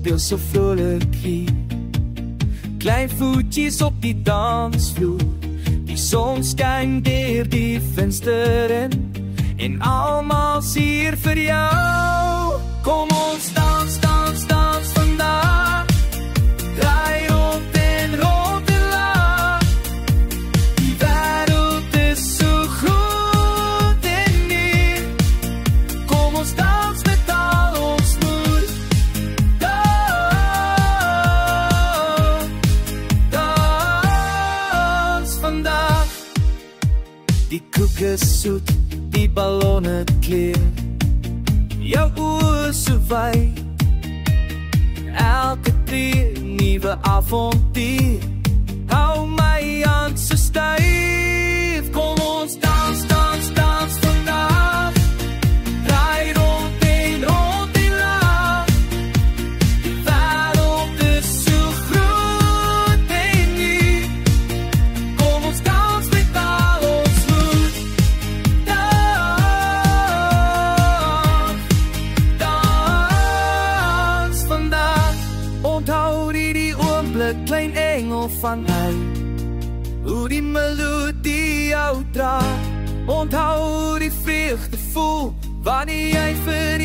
speel so vrolik hier. Klein voetjies op die dansvloer, die son skyn deur die venster in, en almal is hier vir jou. Kom ons dans, dans, dans vandag, draai rond en laag. Die wêreld is so groot en nieuw, kom ons dans met al ons moed. Dans vandag, die koek is soet, die ballonne kleur, jou oë so wyd, elke tree nuwe avontuur, hou my hand so styf. Kom ons dans, dans, dans vandag, draai rond en laag. Die wêreld is so groot en nieuw, kom ons dans met al ons moed. Dans vandag, onthou die oomblik, klein engel van my, hoe die melodie jou dra. Onthou die vreugde voel, wanneer jy vir